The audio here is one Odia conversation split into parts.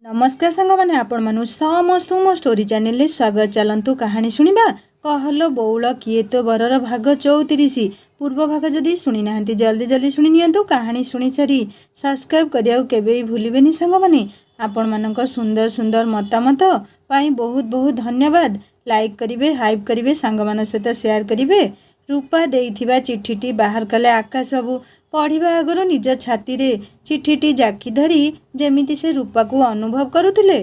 नमस्कार सांग मैंने आपण मानु समस्त मो स्टोरी चैनल स्वागत। चलतु कहानी शुणा कहल बौल किए तो बरर भाग 34 पूर्व भाग जदि शुणी ना जल्दी जल्दी शुणी नियंतु। कहानी शुणी सारी सब्सक्राइब करिया केबे भूलिबेनी सांग माने। आपण मानक सुंदर सुंदर मतामत पाई बहुत बहुत धन्यवाद। लाइक करिवे, हाइप करिवे, सांग मान सहित शेयर करिवे। रूपा देइथिबा चिठीटी बाहर कले आकाश बाबू। पढ़िबा आगରୁ निज छाती रे चिठीटी जाकी धरी जेमिति से रूपा को अनुभव करुथिले।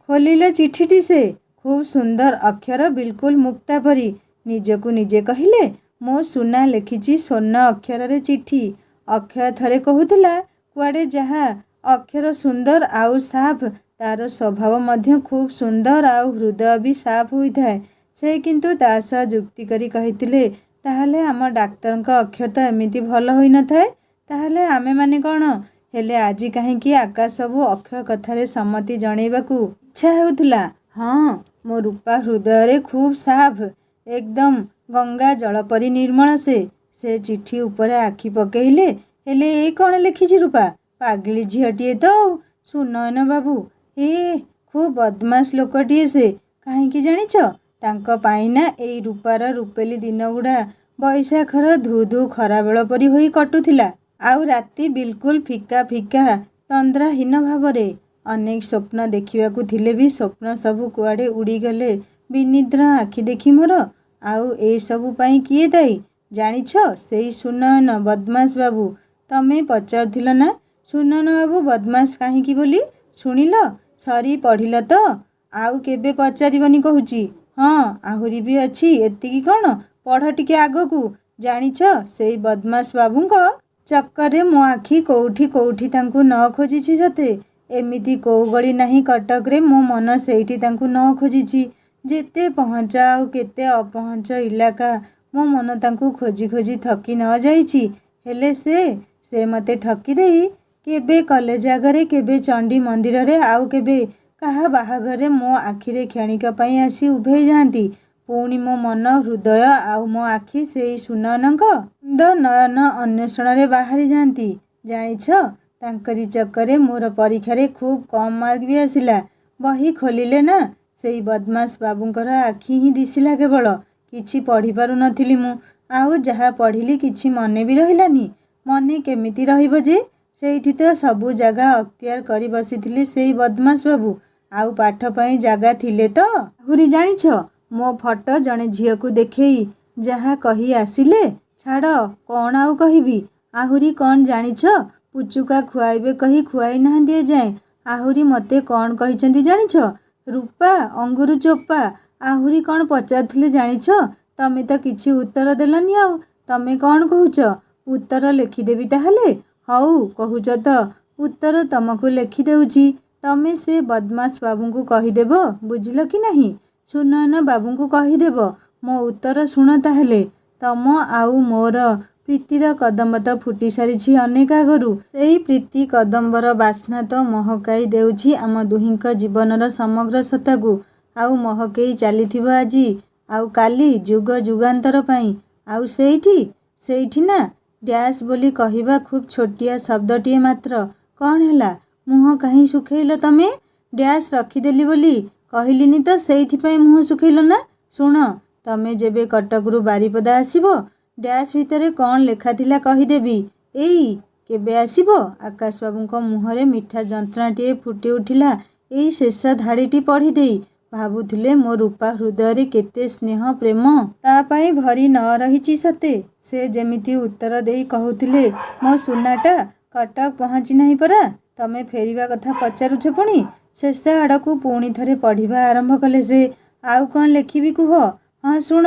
खोलिले चिठीटी से खूब सुंदर अक्षर बिल्कुल मुक्ता परी। निजकु निजे कहिले मो सुना लिखिची स्वर्ण अक्षर रे चिठी। अक्षय थरे कहूथिला कुआडे जहा अक्षर सुंदर आउ साफ तार स्वभाव मध्य खूब सुंदर आउ हृदय भी साफ होई थाए। से किंतु तासा जुक्ति करी कहिथिले ताहले आम डाक्तर अक्षर तो एमिति भल होई न थाए, ताहले आमे माने कौन हेले आजी कहीं आकाश सबू अक्षय कथारे सम्मति जणेबाकू इच्छा हेउथुला। हाँ, मो रूपा हृदय रे खूब साफ एकदम गंगा जल परी निर्मल। से चिठी ऊपर आखि पकेइले हेले ए कौन लिखिछि रूपा? पागली झीटीए तो सुनयन बाबू। ए खूब बदमाश लोकटीए से। कहीं जानिछ तांको पाइना एई रूपार रूपेली दिन गुड़ा बैशाखर धू धू खरा बेल परी होई कटुथिला। आउ राति बिल्कुल फिका फिका तंद्राहीन भावरे। अनेक स्वप्न देखिबाकू थिले भी स्वप्न सबू कुआडे उड़ीगले विनिद्र आखि देखी मोर। आउ ए सबू पाई किए दाई जानिछ? सेई सुनयन बदमाश बाबू। तमे पचारथिल ना सुनयन बाबू बदमाश काहींकी बोली? शुणिल? सरी पढ़िल तो? आउ केबे पचारिबनी कहूची। हाँ, आहुरी भी अछि। एतिकी कौन? पढ़ टिके आगकू। जानिछ सेई बदमाश बाबूंको चक्करे मो आखि कोउठी कोउठी तांकू न खोजिछि सते। एमिति कोउ गली नाही कटक रे मो मन सेठी तांकू न खोजिछि। जेते पहुँचा आउ केते अपहुँच इलाका मो मन तांकू खोजी खोजी थकी न जाइछि। हेले से मते ठकी देई केबे कॉलेज आगरे, केबे चंडी मंदिर रे, आउ केबे काहा बाहाघरे मो आखिरे क्षणिक पई आसी उभे जांती। पुणी मो मन हृदय आउ मो आखि सेई सुनयनक नयन अन्वेषण रे बाहरी जांती। जानिछ तांकरी चक्करे मोर परीक्षारे खूब कम मार्क भी आसिला। बही खोलिले ना सेई बदमाश बाबूंकर आखि ही दिसिला केवल। किछि पढ़ी पारु नथिली मु। आउ जहा पढ़िली किछि मने भी रहिलानी। मने केमिति रहिबो जे? सेठी तो सबू जगह अख्तियार करी बसिथिली सेई बदमाश बाबू। आउ पाठ पई जगह थिले तो? आहुरी जानिछ मो फटो जने झियो को देखेई जहा कही आसिले छाड़ कौन आउ कहिबी। आहुरी कौन जानिछ पुचुका खुआइबे कही खुआई ना दिए जाए। आहुरी मते कौन कहिचंदी जानिछ? रूपा अंगुरु चोपा। आहुरी कौन पचारथिले जानिछ? तमे तो किछि उत्तर देलनी। आउ तमे कौन कहूच? उत्तर लिखिदेबी ताहले? हऊ कहूच तो उत्तर तमको लिखि देउची। तमे से बदमाश बाबूंकू कहिदेब, बुझिल कि नहीं? सुनयन बाबूंकू कहिदेब मो उत्तर शुण ताहले। तम आउ मोर प्रीतिर कदम्ब तो फुटी सारिछि अनेक आगरू। सेई प्रीति कदम्बर बास्ना तो महकाई देउछि आम दुहिंक जीवनर समग्र सत्ताकू। आउ महकेई चलीथिबो आजी आउ काली जुग जुगांतर पाई। आउ सेठी ना डैश बोली कहिबा खूब छोटिया शब्दटीए मात्र। कौन हैला? मुह कहीं सुखेइल तमे? डैश रखिदेली बोली कहलिनी तो सेइथिपाई मुह सुखेइल ना। शुण तमे जेबे कटकरू बारिपदा आसिबो डैश भितरे कौन लेखा थिला कहिदेबी। एई केबे आसिबो? आकाश बाबूंको मुहरे मिठा जंत्रणाटीए फुटी उठिला एई शेष धाड़ीटी पढ़ी देई। भाबुथिले मो रूपा हृदय रे केते स्नेह प्रेम ता पाई भरी न रहिछि सते। से जेमिति उत्तर देई कहूथिले मो सुनाटा कटक पहुँची नाही परा। तमे फेरिबा कथा पचारुछ पुणी। शेष आड़कू पुणी थरे पढ़िबा आरंभ कले से। आउ कौन लेखिबी कुह? हाँ शुण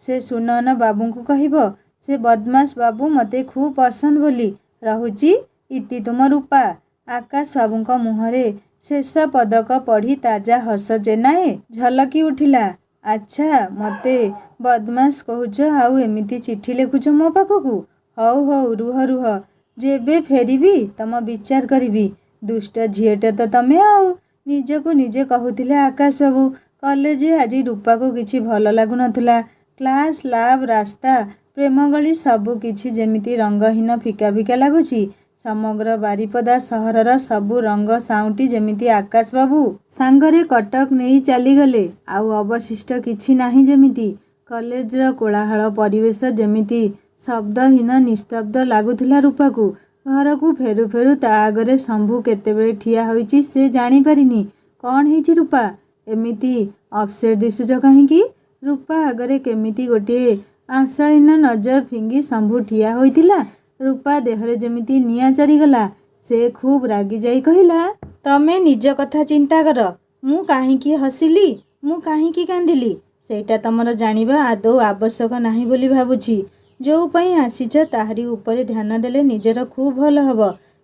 से सुनयन बाबूंकू कहिबो से बदमाश बाबू मते खूब पसंद बोली रहुची। इति तुम रूपा। आकाश बाबूंको मुहरे शेष पदक पढ़ी ताजा हस चेनाए झलकी उठिला। अच्छा मते बदमाश कहूच आउ एमिति चिठी लेखुच मो पाखकू? हऊ हऊ रुह रुह जेबे फेरिबी तम विचार करिबी। दुष्ट झीएटा तो तमे आउ। निजकू निजे कहूथिले आकाश बाबू। कॉलेज आज रूपा को किछि भल लागु नथुला। क्लास लैब रास्ता प्रेम गली सबू किछि जेमिति रंगहीन फिका फिका लागुछि। ସମଗ୍ର ବାରିପଦା ସହରର ସବୁ ରଙ୍ଗ ସାଉଁଟି ଯେମିତି ଆକାଶ ବାବୁ ସାଙ୍ଗରେ କଟକ ନେଇ ଚାଲିଗଲେ। ଆଉ ଅବଶିଷ୍ଟ କିଛି ନାହିଁ ଯେମିତି। କଲେଜର କୋଳାହଳ ପରିବେଶ ଯେମିତି ଶବ୍ଦହୀନ ନିସ୍ତବ୍ଧ ଲାଗୁଥିଲା ରୂପାକୁ। ଘରକୁ ଫେରୁ ଫେରୁ ତା ଆଗରେ ଶମ୍ଭୁ କେତେବେଳେ ଠିଆ ହୋଇଛି ସେ ଜାଣିପାରିନି। କ'ଣ ହେଇଛି ରୂପା? ଏମିତି ଅପସେଟ୍ ଦିଶୁଛ କାହିଁକି? ରୂପା ଆଗରେ କେମିତି ଗୋଟିଏ ଆଶାଳୀନ ନଜର ଫିଙ୍ଗି ଶମ୍ଭୁ ଠିଆ ହୋଇଥିଲା। ରୂପା ଦେହରେ ଯେମିତି ନିଆଁ ଚରିଗଲା। ସେ ଖୁବ୍ ରାଗିଯାଇ କହିଲା, ତମେ ନିଜ କଥା ଚିନ୍ତା କର। ମୁଁ କାହିଁକି ହସିଲି, ମୁଁ କାହିଁକି କାନ୍ଦିଲି ସେଇଟା ତମର ଜାଣିବା ଆଦୌ ଆବଶ୍ୟକ ନାହିଁ ବୋଲି ଭାବୁଛି। ଯୋଉ ପାଇଁ ଆସିଛ ତାହାରି ଉପରେ ଧ୍ୟାନ ଦେଲେ ନିଜର ଖୁବ୍ ଭଲ ହେବ।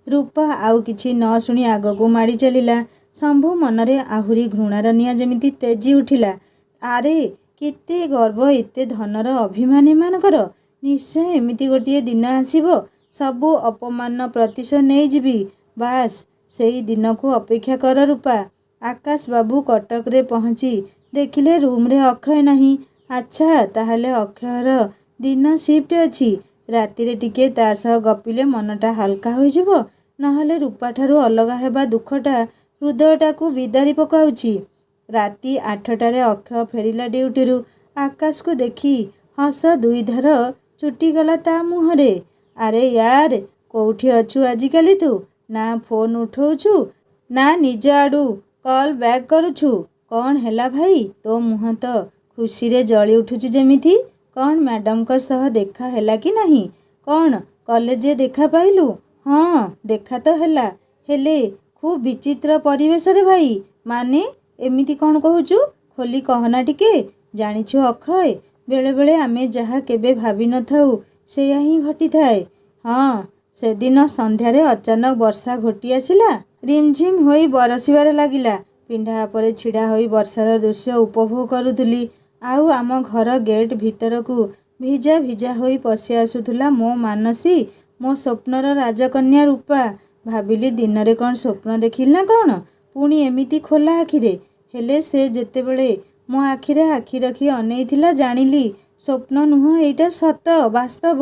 ରୂପା ଆଉ କିଛି ନ ଶୁଣି ଆଗକୁ ମାଡ଼ି ଚାଲିଲା। ଶମ୍ଭୁ ମନରେ ଆହୁରି ଘୃଣାର ନିଆଁ ଯେମିତି ତେଜି ଉଠିଲା। ଆରେ କେତେ ଗର୍ବ ଏତେ ଧନର ଅଭିମାନ ଏମାନଙ୍କର। ନିଶ୍ଚୟ ଏମିତି ଗୋଟିଏ ଦିନ ଆସିବ ସବୁ ଅପମାନର ପ୍ରତିଶୋଧ ନେଇଯିବି। ବାସ୍ ସେଇ ଦିନକୁ ଅପେକ୍ଷା କର ରୂପା। ଆକାଶ ବାବୁ କଟକରେ ପହଞ୍ଚି ଦେଖିଲେ ରୁମ୍ରେ ଅକ୍ଷୟ ନାହିଁ। ଆଚ୍ଛା ତାହେଲେ ଅକ୍ଷୟର ଦିନ ସିଫ୍ଟ ଅଛି। ରାତିରେ ଟିକେ ତା ସହ ଗପିଲେ ମନଟା ହାଲକା ହୋଇଯିବ। ନହେଲେ ରୂପାଠାରୁ ଅଲଗା ହେବା ଦୁଃଖଟା ହୃଦୟଟାକୁ ବିଦାରି ପକାଉଛି। ରାତି 8ଟାରେ ଅକ୍ଷୟ ଫେରିଲା ଡ୍ୟୁଟିରୁ। ଆକାଶକୁ ଦେଖି ହସ ଦୁଇଧାର ଛୁଟିଗଲା ତା ମୁହଁରେ। ଆରେ ୟାର କୋଉଠି ଅଛୁ ଆଜିକାଲି ତୁ? ନା ଫୋନ୍ ଉଠଉଛୁ ନା ନିଜ ଆଡ଼ୁ କଲ୍ ବ୍ୟାକ୍ କରୁଛୁ। କ'ଣ ହେଲା ଭାଇ? ତୋ ମୁହଁ ତ ଖୁସିରେ ଜଳି ଉଠୁଛି ଯେମିତି। କ'ଣ ମ୍ୟାଡମଙ୍କ ସହ ଦେଖା ହେଲା କି ନାହିଁ? କ'ଣ କଲେଜରେ ଦେଖା ପାଇଲୁ? ହଁ ଦେଖା ତ ହେଲା, ହେଲେ ଖୁବ୍ ବିଚିତ୍ର ପରିବେଶରେ ଭାଇ। ମାନେ ଏମିତି କ'ଣ କହୁଛୁ? ଖୋଲି କହନା ଟିକେ। ଜାଣିଛୁ ଅକ୍ଷୟ, ବେଳେବେଳେ ଆମେ ଯାହା କେବେ ଭାବିନଥାଉ ସେଇଆ ହିଁ ଘଟିଥାଏ। ହଁ ସେଦିନ ସନ୍ଧ୍ୟାରେ ଅଚାନକ ବର୍ଷା ଘୋଟି ଆସିଲା। ରିମଝିମ୍ ହୋଇ ବରସିବାରେ ଲାଗିଲା। ପିଣ୍ଡା ଉପରେ ଛିଡ଼ା ହୋଇ ବର୍ଷାର ଦୃଶ୍ୟ ଉପଭୋଗ କରୁଥିଲି। ଆଉ ଆମ ଘର ଗେଟ୍ ଭିତରକୁ ଭିଜା ଭିଜା ହୋଇ ପଶି ଆସୁଥିଲା ମୋ ମାନସୀ, ମୋ ସ୍ୱପ୍ନର ରାଜକନ୍ୟା ରୂପା। ଭାବିଲି ଦିନରେ କ'ଣ ସ୍ୱପ୍ନ ଦେଖିଲି ନା କ'ଣ? ପୁଣି ଏମିତି ଖୋଲା ଆଖିରେ। ହେଲେ ସେ ଯେତେବେଳେ ମୋ ଆଖିରେ ଆଖି ରଖି ଅନେଇଥିଲା ଜାଣିଲି ସ୍ୱପ୍ନ ନୁହଁ, ଏଇଟା ସତ ବାସ୍ତବ।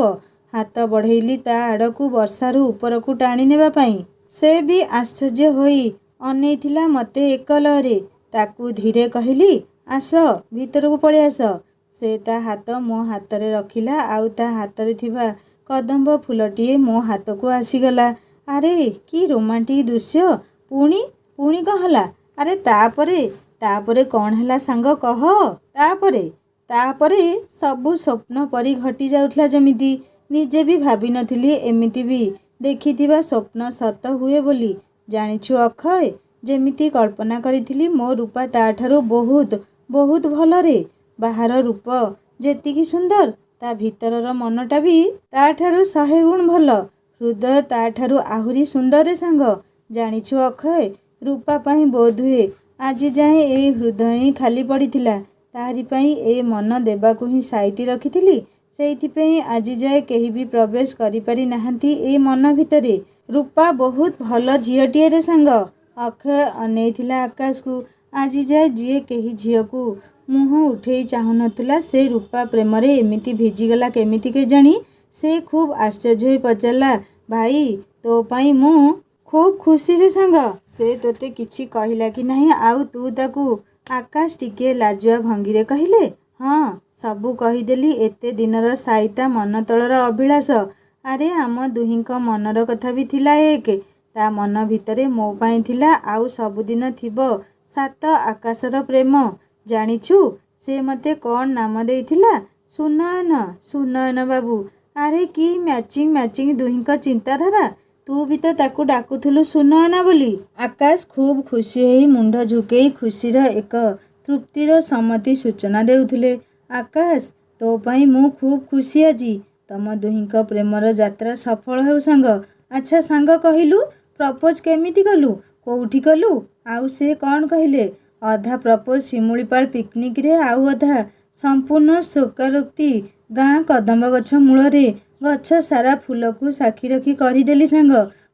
ହାତ ବଢ଼େଇଲି ତା ଆଡ଼କୁ ବର୍ଷାରୁ ଉପରକୁ ଟାଣି ନେବା ପାଇଁ। ସେ ବି ଆଶ୍ଚର୍ଯ୍ୟ ହୋଇ ଅନେଇଥିଲା ମୋତେ ଏକଲରେ। ତାକୁ ଧୀରେ କହିଲି, ଆସ ଭିତରକୁ ପଳେଇ ଆସ। ସେ ତା ହାତ ମୋ ହାତରେ ରଖିଲା ଆଉ ତା ହାତରେ ଥିବା କଦମ୍ବ ଫୁଲଟିଏ ମୋ ହାତକୁ ଆସିଗଲା। ଆରେ କି ରୋମାଣ୍ଟିକ ଦୃଶ୍ୟ। ପୁଣି ପୁଣି କ'ଣ ହେଲା? ଆରେ ତାପରେ କ'ଣ ହେଲା ସାଙ୍ଗ କହ। ତାପରେ ସବୁ ସ୍ୱପ୍ନ ପରି ଘଟି ଯାଉଥିଲା ଯେମିତି। ନିଜେ ବି ଭାବିନଥିଲି ଏମିତି ବି ଦେଖିଥିବା ସ୍ୱପ୍ନ ସତ ହୁଏ ବୋଲି। ଜାଣିଛୁ ଅକ୍ଷୟ, ଯେମିତି କଳ୍ପନା କରିଥିଲି ମୋ ରୂପା ତାଠାରୁ ବହୁତ ବହୁତ ଭଲରେ। ବାହାର ରୂପ ଯେତିକି ସୁନ୍ଦର ତା ଭିତରର ମନଟା ବି ତାଠାରୁ 100 ଗୁଣ ଭଲ। ହୃଦୟ ତାଠାରୁ ଆହୁରି ସୁନ୍ଦର ସାଙ୍ଗ। ଜାଣିଛୁ ଅକ୍ଷୟ, ରୂପା ପାଇଁ ବୋଧହୁଏ ଆଜି ଯାଏଁ ଏଇ ହୃଦୟ ହିଁ ଖାଲି ପଡ଼ିଥିଲା। ତାହାରି ପାଇଁ ଏ ମନ ଦେବାକୁ ହିଁ ସାଇତି ରଖିଥିଲି। ସେଇଥିପାଇଁ ଆଜି ଯାଏ କେହି ବି ପ୍ରବେଶ କରିପାରି ନାହାନ୍ତି ଏଇ ମନ ଭିତରେ। ରୂପା ବହୁତ ଭଲ ଝିଅଟିଏ ରେ ସାଙ୍ଗ। ଅକ୍ଷୟ ଅନେଇଥିଲା ଆକାଶକୁ। ଆଜି ଯାଏ ଯିଏ କେହି ଝିଅକୁ ମୁହଁ ଉଠେଇ ଚାହୁଁନଥିଲା ସେ ରୂପା ପ୍ରେମରେ ଏମିତି ଭିଜିଗଲା କେମିତି କେଜାଣି। ସେ ଖୁବ୍ ଆଶ୍ଚର୍ଯ୍ୟ ହୋଇ ପଚାରିଲା, ଭାଇ ତୋ ପାଇଁ ମୁଁ ଖୁବ୍ ଖୁସିରେ ସାଙ୍ଗ। ସେ ତୋତେ କିଛି କହିଲା କି ନାହିଁ ଆଉ ତୁ ତାକୁ? ଆକାଶ ଟିକିଏ ଲାଜୁଆ ଭଙ୍ଗୀରେ କହିଲେ, ହଁ ସବୁ କହିଦେଲି। ଏତେ ଦିନର ସାଇତା ମନ ତଳର ଅଭିଳାଷ। ଆରେ ଆମ ଦୁହିଁଙ୍କ ମନର କଥା ବି ଥିଲା ଏକ। ତା ମନ ଭିତରେ ମୋ ପାଇଁ ଥିଲା ଆଉ ସବୁଦିନ ଥିବ 7 ଆକାଶର ପ୍ରେମ। ଜାଣିଛୁ ସେ ମୋତେ କ'ଣ ନାମ ଦେଇଥିଲା? ସୁନୟନ। ସୁନୟନ ବାବୁ। ଆରେ କି ମ୍ୟାଚିଂ ଦୁହିଁଙ୍କ ଚିନ୍ତାଧାରା। ତୁ ବି ତ ତାକୁ ଡାକୁଥିଲୁ ସୁନୟନା ବୋଲି। ଆକାଶ ଖୁବ୍ ଖୁସି ହୋଇ ମୁଣ୍ଡ ଝୁକେଇ ଖୁସିର ଏକ ତୃପ୍ତିର ସମ୍ମତି ସୂଚନା ଦେଉଥିଲେ। ଆକାଶ ତୋ ପାଇଁ ମୁଁ ଖୁବ୍ ଖୁସି ଆଜି। ତମ ଦୁହିଁଙ୍କ ପ୍ରେମର ଯାତ୍ରା ସଫଳ ହେଉ ସାଙ୍ଗ। ଆଚ୍ଛା ସାଙ୍ଗ କହିଲୁ, ପ୍ରପୋଜ କେମିତି କଲୁ? କୋଉଠି କଲୁ? ଆଉ ସେ କ'ଣ କହିଲେ? ଅଧା ପ୍ରପୋଜ ଶିମୁଳିପାଳ ପିକନିକରେ ଆଉ ଅଧା ସମ୍ପୂର୍ଣ୍ଣ ସ୍ୱୀକାରୋକ୍ତି ଗାଁ କଦମ୍ବ ଗଛ ମୂଳରେ। ଗଛ ସାରା ଫୁଲକୁ ସାକ୍ଷୀ ରଖି କରିଦେଲି ସାଙ୍ଗ।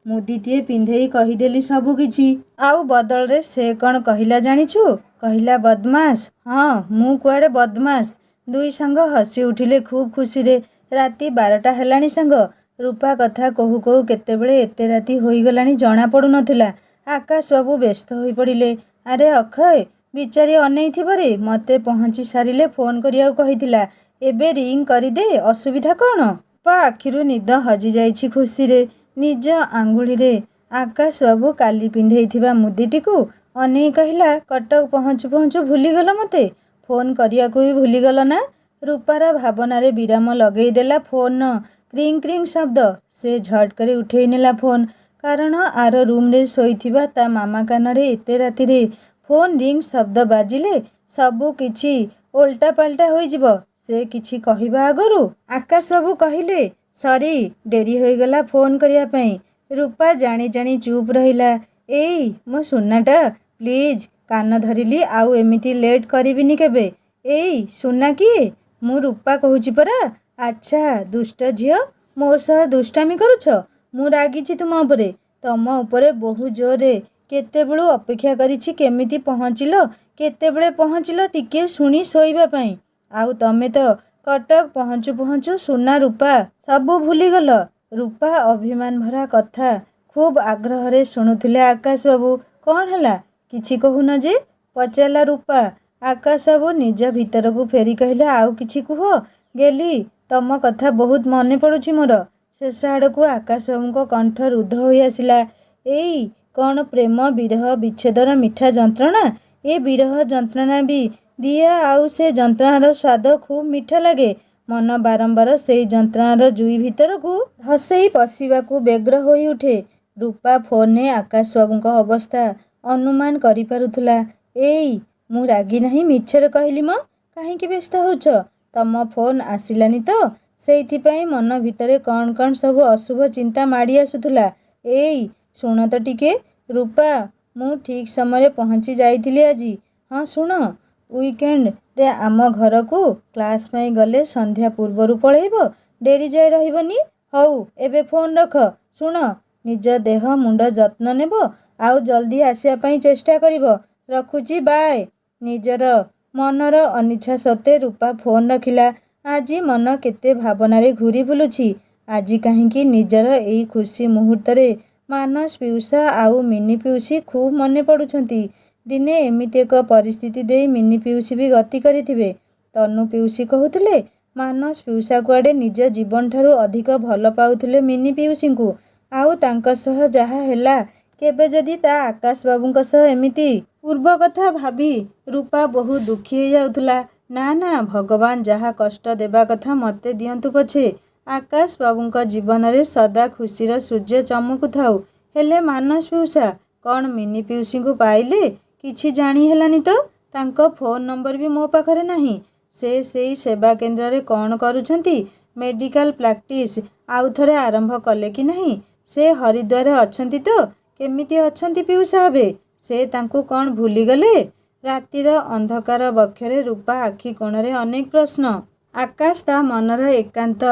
ମୁଦିଟିଏ ପିନ୍ଧେଇ କହିଦେଲି ସବୁ କିଛି। ଆଉ ବଦଳରେ ସେ କ'ଣ କହିଲା ଜାଣିଛୁ? କହିଲା ବଦମାସ। ହଁ ମୁଁ କୁଆଡ଼େ ବଦମାସ? ଦୁଇ ସାଙ୍ଗ ହସି ଉଠିଲେ ଖୁବ୍ ଖୁସିରେ। ରାତି 12ଟା ହେଲାଣି ସାଙ୍ଗ। ରୂପା କଥା କହୁ କହୁ କେତେବେଳେ ଏତେ ରାତି ହୋଇଗଲାଣି ଜଣା ପଡ଼ୁନଥିଲା। ଆକାଶ ବାବୁ ବ୍ୟସ୍ତ ହୋଇପଡ଼ିଲେ। ଆରେ ଅକ୍ଷୟ, ବିଚାରି ଅନେଇଥିବରେ, ମୋତେ ପହଞ୍ଚି ସାରିଲେ ଫୋନ୍ କରିବାକୁ କହିଥିଲା। ଏବେ ରିଙ୍ଗ କରିଦେ, ଅସୁବିଧା କ'ଣ? ରୂପା ଆଖିରୁ ନିଦ ହଜିଯାଇଛି ଖୁସିରେ। ନିଜ ଆଙ୍ଗୁଳିରେ ଆକାଶ ବାବୁ କାଲି ପିନ୍ଧେଇଥିବା ମୁଦିଟିକୁ ଅନେଇ କହିଲା, କଟକ ପହଞ୍ଚୁ ପହଞ୍ଚୁ ଭୁଲିଗଲ ମୋତେ? ଫୋନ୍ କରିବାକୁ ବି ଭୁଲିଗଲ ନା? ରୂପାର ଭାବନାରେ ବିରାମ ଲଗେଇଦେଲା ଫୋନ୍ର କ୍ରିଂ କ୍ରିଂ ଶବ୍ଦ। ସେ ଝଟ୍ କରି ଉଠେଇ ନେଲା ଫୋନ୍। କାରଣ ଆର ରୁମ୍ରେ ଶୋଇଥିବା ତା ମାମା କାନରେ ଏତେ ରାତିରେ ଫୋନ୍ ରିଙ୍ଗ ଶବ୍ଦ ବାଜିଲେ ସବୁ କିଛି ଓଲଟାପାଲଟା ହୋଇଯିବ। ସେ କିଛି କହିବା ଆଗରୁ ଆକାଶ ବାବୁ କହିଲେ, ସରି, ଡେରି ହୋଇଗଲା ଫୋନ୍ କରିବା ପାଇଁ। ରୂପା ଜାଣି ଜାଣି ଚୁପ୍ ରହିଲା। ଏଇ ମୋ ସୁନାଟା, ପ୍ଲିଜ୍, କାନ ଧରିଲି, ଆଉ ଏମିତି ଲେଟ୍ କରିବିନି କେବେ। ଏଇ ସୁନା କିଏ? ମୁଁ ରୂପା କହୁଛି ପରା। ଆଚ୍ଛା, ଦୁଷ୍ଟ ଝିଅ, ମୋ ସହ ଦୁଷ୍ଟାମି କରୁଛ? ମୁଁ ରାଗିଛି ତୁମ ଉପରେ, ତମ ଉପରେ ବହୁ ଜୋରରେ। କେତେବେଳୁ ଅପେକ୍ଷା କରିଛି, କେମିତି ପହଞ୍ଚିଲ, କେତେବେଳେ ପହଞ୍ଚିଲ ଟିକିଏ ଶୁଣି ଶୋଇବା ପାଇଁ। ଆଉ ତମେ ତ କଟକ ପହଞ୍ଚୁ ପହଞ୍ଚୁ ସୁନା ରୂପା ସବୁ ଭୁଲିଗଲ। ରୂପା ଅଭିମାନ ଭରା କଥା ଖୁବ୍ ଆଗ୍ରହରେ ଶୁଣୁଥିଲେ ଆକାଶ ବାବୁ। କ'ଣ ହେଲା, କିଛି କହୁନ ଯେ? ପଚାରିଲା ରୂପା। ଆକାଶ ବାବୁ ନିଜ ଭିତରକୁ ଫେରି କହିଲେ, ଆଉ କିଛି କୁହ ଗେଲି, ତମ କଥା ବହୁତ ମନେ ପଡ଼ୁଛି ମୋର। ଶେଷ ଆଡ଼କୁ ଆକାଶ ବାବୁଙ୍କ କଣ୍ଠ ରୁଦ୍ଧ ହୋଇ ଆସିଲା। ଏଇ କ'ଣ ପ୍ରେମ, ବିରହ, ବିଚ୍ଛେଦର ମିଠା ଯନ୍ତ୍ରଣା? ଏ ବିରହ ଯନ୍ତ୍ରଣା ବି ଦିଏ, ଆଉ ସେ ଯନ୍ତ୍ରଣାର ସ୍ୱାଦ ଖୁବ୍ ମିଠା ଲାଗେ। ମନ ବାରମ୍ବାର ସେଇ ଯନ୍ତ୍ରଣାର ଜୁଇ ଭିତରକୁ ଧସେଇ ପଶିବାକୁ ବ୍ୟଗ୍ର ହୋଇ ଉଠେ। ରୂପା ଫୋନ୍ରେ ଆକାଶ ବାବୁଙ୍କ ଅବସ୍ଥା ଅନୁମାନ କରିପାରୁଥିଲା। ଏଇ, ମୁଁ ରାଗି ନାହିଁ, ମିଛରେ କହିଲି ମ। କାହିଁକି ବ୍ୟସ୍ତ ହେଉଛ? ତମ ଫୋନ୍ ଆସିଲାନି ତ, ସେଇଥିପାଇଁ ମନ ଭିତରେ କ'ଣ କ'ଣ ସବୁ ଅଶୁଭ ଚିନ୍ତା ମାଡ଼ି ଆସୁଥିଲା। ଏଇ ଶୁଣ ତ ଟିକେ। ରୂପା, ମୁଁ ଠିକ୍ ସମୟରେ ପହଞ୍ଚି ଯାଇଥିଲି ଆଜି। ହଁ ଶୁଣ, ୱିକେଣ୍ଡରେ ଆମ ଘରକୁ କ୍ଲାସ୍ ପାଇଁ ଗଲେ ସନ୍ଧ୍ୟା ପୂର୍ବରୁ ପଳେଇବ, ଡେରି ଯାଏ ରହିବନି। ହଉ, ଏବେ ଫୋନ୍ ରଖ। ଶୁଣ, ନିଜ ଦେହ ମୁଣ୍ଡ ଯତ୍ନ ନେବ, ଆଉ ଜଲ୍ଦି ଆସିବା ପାଇଁ ଚେଷ୍ଟା କରିବ। ରଖୁଛି, ବାଏ। ନିଜର ମନର ଅନିଚ୍ଛା ସତ୍ତ୍ୱେ ରୂପା ଫୋନ୍ ରଖିଲା। ଆଜି ମନ କେତେ ଭାବନାରେ ଘୂରି ବୁଲୁଛି। ଆଜି କାହିଁକି ନିଜର ଏଇ ଖୁସି ମୁହୂର୍ତ୍ତରେ ମାନସ ପିଉସା ଆଉ ମିନି ପିଉସୀ ଖୁବ୍ ମନେ ପଡ଼ୁଛନ୍ତି। ଦିନେ ଏମିତି ଏକ ପରିସ୍ଥିତି ଦେଇ ମିନି ପିଉସୀ ବି ଗତି କରିଥିବେ। ତନୁ ପିଉସୀ କହୁଥିଲେ, ମାନସ ପିଉସା କୁଆଡ଼େ ନିଜ ଜୀବନଠାରୁ ଅଧିକ ଭଲ ପାଉଥିଲେ ମିନି ପିଉସୀଙ୍କୁ। ଆଉ ତାଙ୍କ ସହ ଯାହା ହେଲା, କେବେ ଯଦି ତା ଆକାଶ ବାବୁଙ୍କ ସହ ଏମିତି। ପୂର୍ବ କଥା ଭାବି ରୂପା ବହୁ ଦୁଃଖୀ ହୋଇଯାଉଥିଲା। ନା ନା, ଭଗବାନ ଯାହା କଷ୍ଟ ଦେବା କଥା ମୋତେ ଦିଅନ୍ତୁ ପଛେ, ଆକାଶ ବାବୁଙ୍କ ଜୀବନରେ ସଦା ଖୁସିର ସୂର୍ଯ୍ୟ ଚମକୁଥାଉ। ହେଲେ ମାନସ ପିଉସା କ'ଣ ମିନି ପିଉସୀଙ୍କୁ ପାଇଲେ? କିଛି ଜାଣି ହେଲାନି ତ। ତାଙ୍କ ଫୋନ୍ ନମ୍ବର ବି ମୋ ପାଖରେ ନାହିଁ। ସେ ସେଇ ସେବା କେନ୍ଦ୍ରରେ କ'ଣ କରୁଛନ୍ତି? ମେଡ଼ିକାଲ ପ୍ରାକ୍ଟିସ୍ ଆଉ ଥରେ ଆରମ୍ଭ କଲେ କି ନାହିଁ? ସେ ହରିଦ୍ୱାରରେ ଅଛନ୍ତି ତ? କେମିତି ଅଛନ୍ତି ପିଉସା ହେବେ? ସେ ତାଙ୍କୁ କ'ଣ ଭୁଲିଗଲେ? ରାତିର ଅନ୍ଧକାର ବକ୍ଷରେ ରୂପା ଆଖି କୋଣରେ ଅନେକ ପ୍ରଶ୍ନ। ଆକାଶ ତା ମନର ଏକାନ୍ତ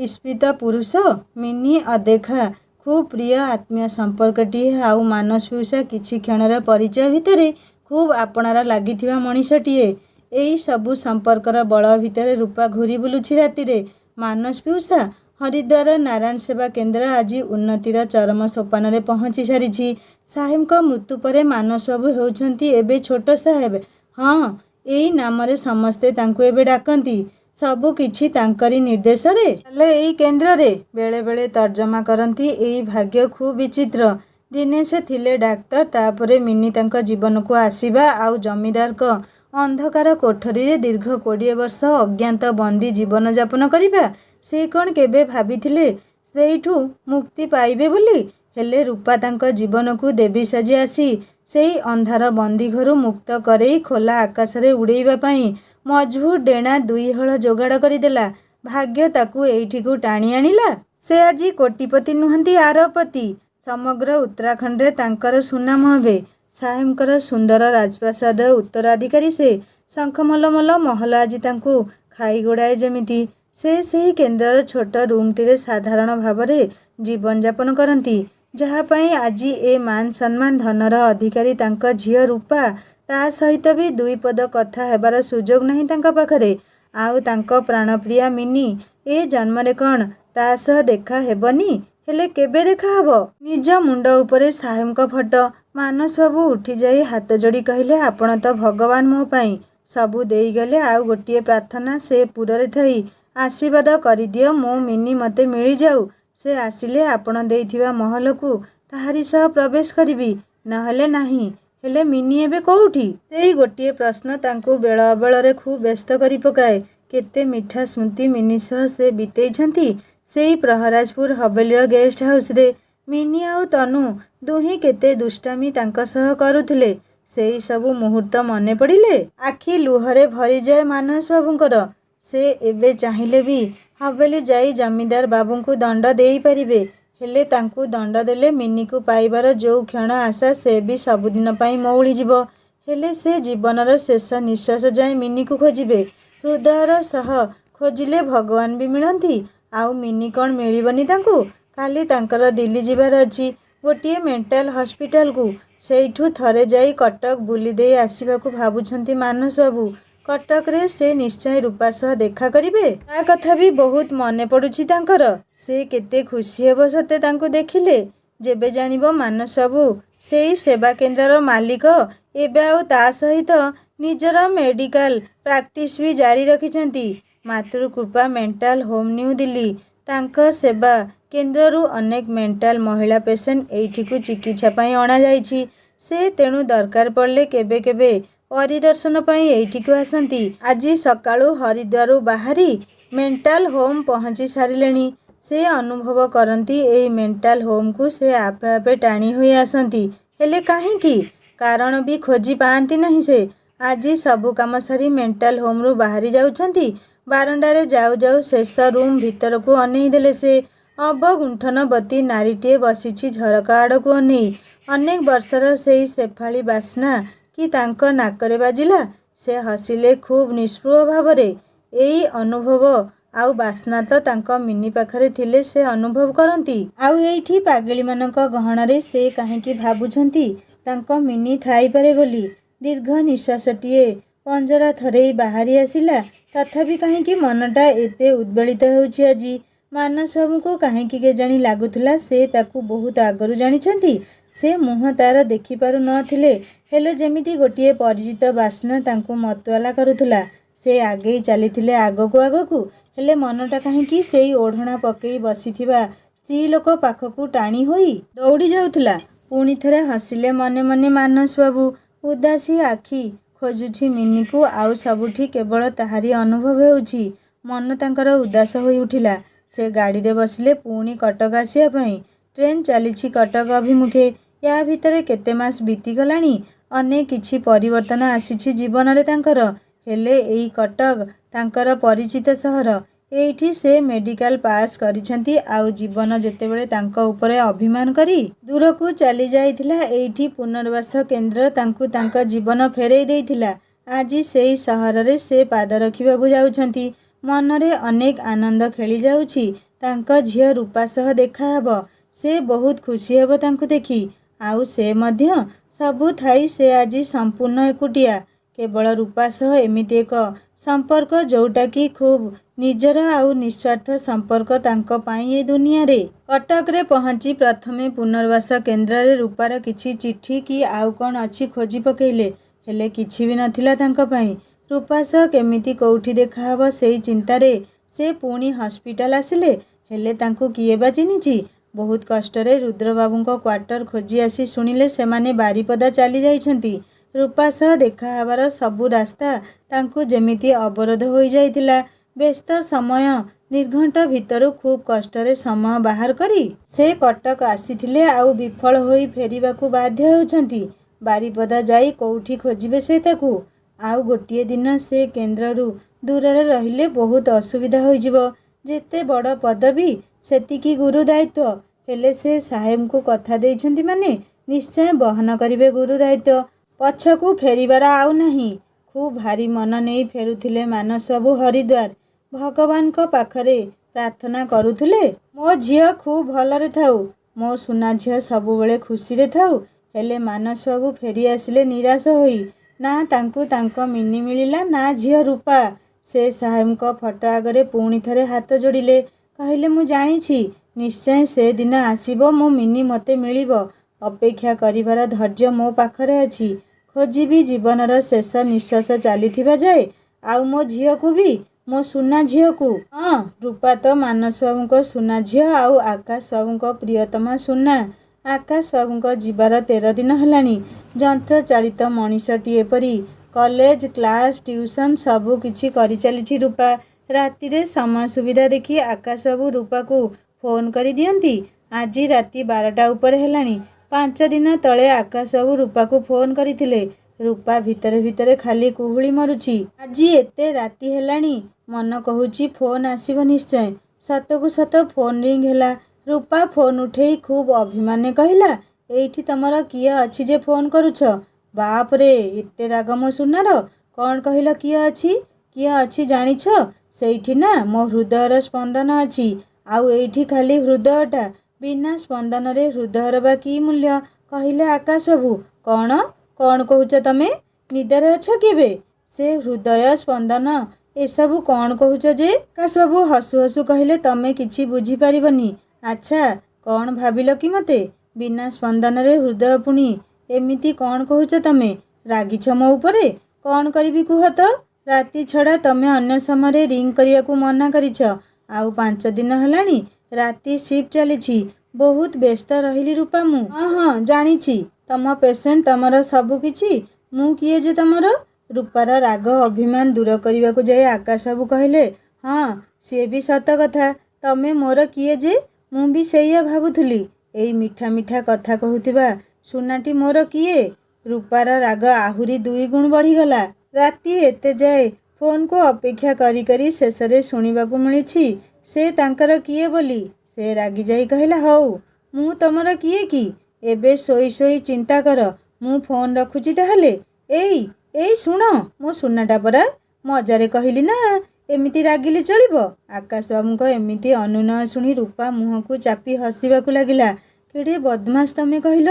ଈପ୍ସିତ ପୁରୁଷ। ମିନି ଅଦେଖା ଖୁବ୍ ପ୍ରିୟ ଆତ୍ମୀୟ ସମ୍ପର୍କଟିଏ। ଆଉ ମାନସ ପିଉସା କିଛି କ୍ଷଣର ପରିଚୟ ଭିତରେ ଖୁବ୍ ଆପଣାର ଲାଗିଥିବା ମଣିଷଟିଏ। ଏଇ ସବୁ ସମ୍ପର୍କର ବଳ ଭିତରେ ରୂପା ଘୂରି ବୁଲୁଛି ରାତିରେ। ମାନସ ପିଉସା। ହରିଦ୍ୱାର ନାରାୟଣ ସେବା କେନ୍ଦ୍ର ଆଜି ଉନ୍ନତିର ଚରମ ସୋପାନରେ ପହଞ୍ଚି ସାରିଛି। ସାହେବଙ୍କ ମୃତ୍ୟୁ ପରେ ମାନସବାବୁ ହେଉଛନ୍ତି ଏବେ ଛୋଟ ସାହେବ। ହଁ, ଏଇ ନାମରେ ସମସ୍ତେ ତାଙ୍କୁ ଏବେ ଡାକନ୍ତି। ସବୁ କିଛି ତାଙ୍କରି ନିର୍ଦ୍ଦେଶରେ ଚାଲେ ଏଇ କେନ୍ଦ୍ରରେ। ବେଳେ ବେଳେ ତର୍ଜମା କରନ୍ତି। ଏଇ ଭାଗ୍ୟ ଖୁବ୍ ବିଚିତ୍ର। ଦିନେ ସେ ଥିଲେ ଡାକ୍ତର, ତାପରେ ମିନି ତାଙ୍କ ଜୀବନକୁ ଆସିବା, ଆଉ ଜମିଦାରଙ୍କ ଅନ୍ଧକାର କୋଠରୀରେ ଦୀର୍ଘ 20 ବର୍ଷ ଅଜ୍ଞାତ ବନ୍ଦୀ ଜୀବନଯାପନ କରିବା। ସେ କ'ଣ କେବେ ଭାବିଥିଲେ ସେଇଠୁ ମୁକ୍ତି ପାଇବେ ବୋଲି? ହେଲେ ରୂପା ତାଙ୍କ ଜୀବନକୁ ଦେବୀ ସାଜି ଆସି ସେଇ ଅନ୍ଧାର ବନ୍ଦୀଘରୁ ମୁକ୍ତ କରେଇ ଖୋଲା ଆକାଶରେ ଉଡ଼େଇବା ପାଇଁ ମଜବୁତ ଡେଣା 2 ହଳ ଯୋଗାଡ଼ କରିଦେଲା। ଭାଗ୍ୟ ତାକୁ ଏଇଠିକୁ ଟାଣି ଆଣିଲା। ସେ ଆଜି କୋଟିପତି ନୁହନ୍ତି, ଆରବପତି। ସମଗ୍ର ଉତ୍ତରାଖଣ୍ଡରେ ତାଙ୍କର ସୁନାମ ହେବେ। ସାହେବଙ୍କର ସୁନ୍ଦର ରାଜପ୍ରାସାଦ ଉତ୍ତରାଧିକାରୀ ସେ। ଶଙ୍ଖମଲମଲ ମହଲ ଆଜି ତାଙ୍କୁ ଖାଇ ଗୋଡ଼ାଏ ଯେମିତି। ସେ ସେହି କେନ୍ଦ୍ରର ଛୋଟ ରୁମ୍ଟିରେ ସାଧାରଣ ଭାବରେ ଜୀବନଯାପନ କରନ୍ତି, ଯାହା ପାଇଁ ଆଜି ଏ ମାନ ସମ୍ମାନ ଧନର ଅଧିକାରୀ ତାଙ୍କ ଝିଅ ରୂପା। ତା ସହିତ ବି 2 ପଦ କଥା ହେବାର ସୁଯୋଗ ନାହିଁ ତାଙ୍କ ପାଖରେ। ଆଉ ତାଙ୍କ ପ୍ରାଣପ୍ରିୟା ମିନି ଏ ଜନ୍ମରେ କ'ଣ ତା ସହ ଦେଖା ହେବନି? ହେଲେ କେବେ ଦେଖା ହବ? ନିଜ ମୁଣ୍ଡ ଉପରେ ସାହେବଙ୍କ ଫଟୋ। ମାନସ ବାବୁ ଉଠିଯାଇ ହାତ ଯୋଡ଼ି କହିଲେ, ଆପଣ ତ ଭଗବାନ ମୋ ପାଇଁ ସବୁ ଦେଇଗଲେ। ଆଉ ଗୋଟିଏ ପ୍ରାର୍ଥନା, ସେ ପୁରରେ ଥାଇ ଆଶୀର୍ବାଦ କରିଦିଅ ମୋ ମିନି ମୋତେ ମିଳିଯାଉ। ସେ ଆସିଲେ ଆପଣ ଦେଇଥିବା ମହଲକୁ ତାହାରି ସହ ପ୍ରବେଶ କରିବି, ନହେଲେ ନାହିଁ। ହେଲେ ମିନି ଏବେ କୋଉଠି? ସେଇ ଗୋଟିଏ ପ୍ରଶ୍ନ ତାଙ୍କୁ ବେଳ ଅବେଳରେ ଖୁବ୍ ବ୍ୟସ୍ତ କରି ପକାଏ। କେତେ ମିଠା ସ୍ମୃତି ମିନି ସହ ସେ ବିତେଇଛନ୍ତି ସେଇ ପ୍ରହରାଜପୁର ହବେଲିର ଗେଷ୍ଟ ହାଉସରେ। ମିନି ଆଉ ତନୁ ଦୁହେଁ କେତେ ଦୁଷ୍ଟାମି ତାଙ୍କ ସହ କରୁଥିଲେ। ସେଇ ସବୁ ମୁହୂର୍ତ୍ତ ମନେ ପଡ଼ିଲେ ଆଖି ଲୁହରେ ଭରିଯାଏ ମାନସ ବାବୁଙ୍କର। ସେ ଏବେ ଚାହିଁଲେ ବି ହବେଲି ଯାଇ ଜମିଦାର ବାବୁଙ୍କୁ ଦଣ୍ଡ ଦେଇପାରିବେ। ହେଲେ ତାଙ୍କୁ ଦଣ୍ଡ ଦେଲେ ମିନିକୁ ପାଇବାର ଯୋଉ କ୍ଷଣ ଆଶା ସେ ବି ସବୁଦିନ ପାଇଁ ମଉଳିଯିବ। ହେଲେ ସେ ଜୀବନର ଶେଷ ନିଶ୍ୱାସ ଯାଏ ମିନିକୁ ଖୋଜିବେ। ହୃଦୟର ସହ ଖୋଜିଲେ ଭଗବାନ ବି ମିଳନ୍ତି। ଆଉ ମିନି କ'ଣ ମିଳିବନି ତାଙ୍କୁ? କାଲି ତାଙ୍କର ଦିଲ୍ଲୀ ଯିବାର ଅଛି, ଗୋଟିଏ ମେଣ୍ଟାଲ ହସ୍ପିଟାଲକୁ। ସେଇଠୁ ଥରେ ଯାଇ କଟକ ବୁଲି ଦେଇ ଆସିବାକୁ ଭାବୁଛନ୍ତି ମାନସ ବାବୁ। କଟକରେ ସେ ନିଶ୍ଚୟ ରୂପା ସହ ଦେଖା କରିବେ। ତା କଥା ବି ବହୁତ ମନେ ପଡ଼ୁଛି ତାଙ୍କର। ସେ କେତେ ଖୁସି ହେବ ସତେ ତାଙ୍କୁ ଦେଖିଲେ। ଯେବେ ଜାଣିବ ମାନସ ବାବୁ ସେଇ ସେବା କେନ୍ଦ୍ରର ମାଲିକ, ଏବେ ଆଉ ତା ସହିତ ନିଜର ମେଡିକାଲ ପ୍ରାକ୍ଟିସ ବି ଜାରି ରଖିଛନ୍ତି। ମାତୃକୃପା ମେଣ୍ଟାଲ ହୋମ୍ ନ୍ୟୁ ଦିଲ୍ଲୀ। ତାଙ୍କ ସେବା କେନ୍ଦ୍ରରୁ ଅନେକ ମେଣ୍ଟାଲ ମହିଳା ପେସେଣ୍ଟ ଏଇଠିକୁ ଚିକିତ୍ସା ପାଇଁ ଅଣାଯାଇଛି। ସେ ତେଣୁ ଦରକାର ପଡ଼ିଲେ କେବେ କେବେ ପରିଦର୍ଶନ ପାଇଁ ଏଇଠିକୁ ଆସନ୍ତି। ଆଜି ସକାଳୁ ହରିଦ୍ୱାରରୁ ବାହାରି ମେଣ୍ଟାଲ ହୋମ୍ ପହଞ୍ଚି ସାରିଲେଣି। ସେ ଅନୁଭବ କରନ୍ତି ଏଇ ମେଣ୍ଟାଲ ହୋମ୍କୁ ସେ ଆପେ ଆପେ ଟାଣି ହୋଇ ଆସନ୍ତି। ହେଲେ କାହିଁକି? କାରଣ ବି ଖୋଜି ପାଆନ୍ତି ନାହିଁ ସେ। ଆଜି ସବୁ କାମ ସାରି ମେଣ୍ଟାଲ ହୋମ୍ରୁ ବାହାରି ଯାଉଛନ୍ତି। ବାରଣ୍ଡାରେ ଯାଉ ଯାଉ ଶେଷ ରୁମ୍ ଭିତରକୁ ଅନେଇ ଦେଲେ ସେ। ଅବଗୁଣ୍ଠନବତୀ ନାରୀଟିଏ ବସିଛି ଝରକା ଆଡ଼କୁ ଅନେଇ। ଅନେକ ବର୍ଷର ସେଇ ଶେଫାଳୀ ବାସ୍ନା କି ତାଙ୍କ ନାକରେ ବାଜିଲା। ସେ ହସିଲେ ଖୁବ୍ ନିଷ୍ପୃହ ଭାବରେ। ଏଇ ଅନୁଭବ ଆଉ ବାସ୍ନା ତ ତାଙ୍କ ମିନି ପାଖରେ ଥିଲେ ସେ ଅନୁଭବ କରନ୍ତି। ଆଉ ଏଇଠି ପାଗଳୀମାନଙ୍କ ଗହଣରେ ସେ କାହିଁକି ଭାବୁଛନ୍ତି ତାଙ୍କ ମିନି ଥାଇପାରେ ବୋଲି। ଦୀର୍ଘ ନିଶ୍ୱାସଟିଏ ପଞ୍ଜରା ଥରେଇ ବାହାରି ଆସିଲା। ତଥାପି କାହିଁକି ମନଟା ଏତେ ଉଦ୍ବେଳିତ ହେଉଛି ଆଜି। ମାନସ ବାବୁଙ୍କୁ କାହିଁକି କେଜାଣି ଲାଗୁଥିଲା ସେ ତାକୁ ବହୁତ ଆଗରୁ ଜାଣିଛନ୍ତି। ସେ ମୁହଁ ତାର ଦେଖିପାରୁ ନ ଥିଲେ, ହେଲେ ଯେମିତି ଗୋଟିଏ ପରିଚିତ ବାସ୍ନା ତାଙ୍କୁ ମତୁଆଲା କରୁଥିଲା। ସେ ଆଗେଇ ଚାଲିଥିଲେ ଆଗକୁ ଆଗକୁ। ହେଲେ ମନଟା କାହିଁକି ସେଇ ଓଢ଼ଣା ପକେଇ ବସିଥିବା ସ୍ତ୍ରୀଲୋକ ପାଖକୁ ଟାଣି ହୋଇ ଦୌଡ଼ି ଯାଉଥିଲା। ପୁଣି ଥରେ ହସିଲେ ମନେ ମନେ ମାନସ ବାବୁ। ଉଦାସୀ ଆଖି ଖୋଜୁଛି ମିନିକୁ, ଆଉ ସବୁଠି କେବଳ ତାହାରି ଅନୁଭବ ହେଉଛି। ମନ ତାଙ୍କର ଉଦାସ ହୋଇ ଉଠିଲା। ସେ ଗାଡ଼ିରେ ବସିଲେ ପୁଣି କଟକ ଆସିବା ପାଇଁ। ଟ୍ରେନ୍ ଚାଲିଛି କଟକ ଅଭିମୁଖେ। ୟା ଭିତରେ କେତେ ମାସ ବିତିଗଲାଣି। ଅନେକ କିଛି ପରିବର୍ତ୍ତନ ଆସିଛି ଜୀବନରେ ତାଙ୍କର। ହେଲେ ଏଇ କଟକ ତାଙ୍କର ପରିଚିତ ସହର। ଏଇଠି ସେ ମେଡିକାଲ ପାସ୍ କରିଛନ୍ତି। ଆଉ ଜୀବନ ଯେତେବେଳେ ତାଙ୍କ ଉପରେ ଅଭିମାନ କରି ଦୂରକୁ ଚାଲି ଯାଇଥିଲା, ଏଇଠି ପୁନର୍ବାସ କେନ୍ଦ୍ର ତାଙ୍କୁ ତାଙ୍କ ଜୀବନ ଫେରେଇ ଦେଇଥିଲା। ଆଜି ସେଇ ସହରରେ ସେ ପାଦ ରଖିବାକୁ ଯାଉଛନ୍ତି। ମନରେ ଅନେକ ଆନନ୍ଦ ଖେଳି ଯାଉଛି। ତାଙ୍କ ଝିଅ ରୂପା ସହ ଦେଖା ହେବ। ସେ ବହୁତ ଖୁସି ହେବ ତାଙ୍କୁ ଦେଖି। ଆଉ ସେ ମଧ୍ୟ। ସବୁ ଥାଇ ସେ ଆଜି ସମ୍ପୂର୍ଣ୍ଣ ଏକୁଟିଆ। କେବଳ ରୂପା ସହ ଏମିତି ଏକ ସମ୍ପର୍କ ଯୋଉଟାକି ଖୁବ୍ ନିଜର ଆଉ ନିଃସ୍ୱାର୍ଥ ସମ୍ପର୍କ ତାଙ୍କ ପାଇଁ ଏ ଦୁନିଆରେ। କଟକରେ ପହଞ୍ଚି ପ୍ରଥମେ ପୁନର୍ବାସ କେନ୍ଦ୍ରରେ ରୂପାର କିଛି ଚିଠି କି ଆଉ କ'ଣ ଅଛି ଖୋଜି ପକେଇଲେ। ହେଲେ କିଛି ବି ନଥିଲା ତାଙ୍କ ପାଇଁ। ରୂପା ସହ କେମିତି କୋଉଠି ଦେଖାହବ ସେଇ ଚିନ୍ତାରେ ସେ ପୁଣି ହସ୍ପିଟାଲ ଆସିଲେ। ହେଲେ ତାଙ୍କୁ କିଏ ବା ଚିହ୍ନିଛି। ବହୁତ କଷ୍ଟରେ ରୁଦ୍ରବାବୁଙ୍କ କ୍ୱାର୍ଟର ଖୋଜି ଆସି ଶୁଣିଲେ ସେମାନେ ବାରିପଦା ଚାଲି ଯାଇଛନ୍ତି। ରୂପା ସହ ଦେଖା ହେବାର ସବୁ ରାସ୍ତା ତାଙ୍କୁ ଯେମିତି ଅବରୋଧ ହୋଇଯାଇଥିଲା। ବ୍ୟସ୍ତ ସମୟ ନିର୍ଘଣ୍ଟ ଭିତରୁ ଖୁବ୍ କଷ୍ଟରେ ସମୟ ବାହାର କରି ସେ କଟକ ଆସିଥିଲେ, ଆଉ ବିଫଳ ହୋଇ ଫେରିବାକୁ ବାଧ୍ୟ ହେଉଛନ୍ତି। ବାରିପଦା ଯାଇ କୋଉଠି ଖୋଜିବେ ସେ ତାକୁ। ଆଉ ଗୋଟିଏ ଦିନ ସେ କେନ୍ଦ୍ରରୁ ଦୂରରେ ରହିଲେ ବହୁତ ଅସୁବିଧା ହୋଇଯିବ। ଯେତେ ବଡ଼ ପଦବୀ ସେତିକି ଗୁରୁ ଦାୟିତ୍ୱ। ହେଲେ ସେ ସାହେବଙ୍କୁ କଥା ଦେଇଛନ୍ତି ମାନେ ନିଶ୍ଚୟ ବହନ କରିବେ ଗୁରୁ ଦାୟିତ୍ୱ। ପଛକୁ ଫେରିବାର ଆଉ ନାହିଁ। ଖୁବ୍ ଭାରି ମନ ନେଇ ଫେରୁଥିଲେ ମାନସ ବାବୁ ହରିଦ୍ୱାର। ଭଗବାନଙ୍କ ପାଖରେ ପ୍ରାର୍ଥନା କରୁଥିଲେ ମୋ ଝିଅ ଖୁବ୍ ଭଲରେ ଥାଉ, ମୋ ସୁନା ଝିଅ ସବୁବେଳେ ଖୁସିରେ ଥାଉ। ହେଲେ ମାନସ ବାବୁ ଫେରି ଆସିଲେ ନିରାଶ ହୋଇ। ନା ତାଙ୍କୁ ତାଙ୍କ ମିନି ମିଳିଲା, ନା ଝିଅ ରୂପା। ସେ ସାହେବଙ୍କ ଫଟୋ ଆଗରେ ପୁଣି ଥରେ ହାତ ଯୋଡ଼ିଲେ। କହିଲେ ମୁଁ ଜାଣିଛି ନିଶ୍ଚୟ ସେ ଦିନ ଆସିବ, ମୋ ମିନି ମୋତେ ମିଳିବ। ଅପେକ୍ଷା କରିବାର ଧୈର୍ଯ୍ୟ ମୋ ପାଖରେ ଅଛି। ଖୋଜିବି ଜୀବନର ଶେଷ ନିଶ୍ୱାସ ଚାଲିଥିବା ଯାଏ। ଆଉ ମୋ ଝିଅକୁ ବି, ମୋ ସୁନା ଝିଅକୁ। ହଁ, ରୂପା ତ ମାନସ ବାବୁଙ୍କ ସୁନା ଝିଅ ଆଉ ଆକାଶ ବାବୁଙ୍କ ପ୍ରିୟତମା ସୁନା। ଆକାଶ ବାବୁଙ୍କ ଯିବାର 13 ଦିନ ହେଲାଣି। ଯନ୍ତ୍ରଚାଳିତ ମଣିଷଟିଏ ପରି କଲେଜ, କ୍ଲାସ୍, ଟ୍ୟୁସନ୍ ସବୁ କିଛି କରିଚାଲିଛି ରୂପା। ରାତିରେ ସମୟ ସୁବିଧା ଦେଖି ଆକାଶ ବାବୁ ରୂପାକୁ ଫୋନ୍ କରିଦିଅନ୍ତି। ଆଜି ରାତି 12ଟା ଉପରେ ହେଲାଣି। 5 ଦିନ ତଳେ ଆକାଶ ବାବୁ ରୂପାକୁ ଫୋନ୍ କରିଥିଲେ। ରୂପା ଭିତରେ ଭିତରେ ଖାଲି କୁହୁଳି ମରୁଛି। ଆଜି ଏତେ ରାତି ହେଲାଣି, ମନ କହୁଛି ଫୋନ୍ ଆସିବ ନିଶ୍ଚୟ। ସତକୁ ସତ ଫୋନ୍ ରିଙ୍ଗ୍ ହେଲା। ରୂପା ଫୋନ୍ ଉଠେଇ ଖୁବ୍ ଅଭିମାନରେ କହିଲା, ଏଇଠି ତମର କିଏ ଅଛି ଯେ ଫୋନ୍ କରୁଛ? ବାପରେ, ଏତେ ରାଗ ମୋ ସୁନାର? କ'ଣ କହିଲ କିଏ ଅଛି? କିଏ ଅଛି ଜାଣିଛ? ସେଇଠି ନା ମୋ ହୃଦୟର ସ୍ପନ୍ଦନ ଅଛି। ଆଉ ଏଇଠି ଖାଲି ହୃଦୟଟା। ବିନା ସ୍ପନ୍ଦନରେ ହୃଦୟର ବା କି ମୂଲ୍ୟ? କହିଲେ ଆକାଶ ବାବୁ। କ'ଣ କ'ଣ କହୁଛ ତମେ? ନିଦରେ ଅଛ କେବେ? ସେ ହୃଦୟ, ସ୍ପନ୍ଦନ ଏସବୁ କ'ଣ କହୁଛ ଯେ? ଆକାଶ ବାବୁ ହସୁ ହସୁ କହିଲେ, ତମେ କିଛି ବୁଝିପାରିବନି। ଆଚ୍ଛା, କ'ଣ ଭାବିଲ କି ମୋତେ? ବିନା ସ୍ପନ୍ଦନରେ ହୃଦୟ ପୁଣି ଏମିତି କ'ଣ କହୁଛ ତମେ? ରାଗିଛ ମୋ ଉପରେ? କ'ଣ କରିବି କୁହ ତ? ରାତି ଛଡ଼ା ତମେ ଅନ୍ୟ ସମୟରେ ରିଙ୍ଗ୍ କରିବାକୁ ମନା କରିଛ। ଆଉ 5 ଦିନ ହେଲାଣି ରାତି ସିଫ୍ଟ ଚାଲିଛି। ବହୁତ ବ୍ୟସ୍ତ ରହିଲି ରୂପା ମୁଁ। ହଁ ହଁ ଜାଣିଛି, ତମ ପେସେଣ୍ଟ, ତମର ସବୁ କିଛି। ମୁଁ କିଏ ଯେ ତମର? ରୂପାର ରାଗ ଅଭିମାନ ଦୂର କରିବାକୁ ଯାଇ ଆକାଶ ବାବୁ କହିଲେ, ହଁ ସିଏ ବି ସତ କଥା। ତମେ ମୋର କିଏ ଯେ? ମୁଁ ବି ସେଇଆ ଭାବୁଥିଲି। ଏଇ ମିଠା ମିଠା କଥା କହୁଥିବା ସୁନାଟି ମୋର କିଏ? ରୂପାର ରାଗ ଆହୁରି 2 ଗୁଣ ବଢ଼ିଗଲା। ରାତି ଏତେ ଯାଏ ଫୋନ୍କୁ ଅପେକ୍ଷା କରି କରି ଶେଷରେ ଶୁଣିବାକୁ ମିଳିଛି ସେ ତାଙ୍କର କିଏ ବୋଲି। ସେ ରାଗିଯାଇ କହିଲା, ହଉ, ମୁଁ ତମର କିଏ କି? ଏବେ ଶୋଇ ଶୋଇ ଚିନ୍ତା କର। ମୁଁ ଫୋନ୍ ରଖୁଛି ତାହେଲେ। ଏଇ ଶୁଣ, ମୋ ସୁନାଟା ପରା। ମଜାରେ କହିଲି ନା, ଏମିତି ରାଗିଲେ ଚଳିବ? ଆକାଶ ବାବୁଙ୍କ ଏମିତି ଅନୁନୟ ଶୁଣି ରୂପା ମୁହଁକୁ ଚାପି ହସିବାକୁ ଲାଗିଲା। କେଡ଼େ ବଦମାସ ତମେ କହିଲ?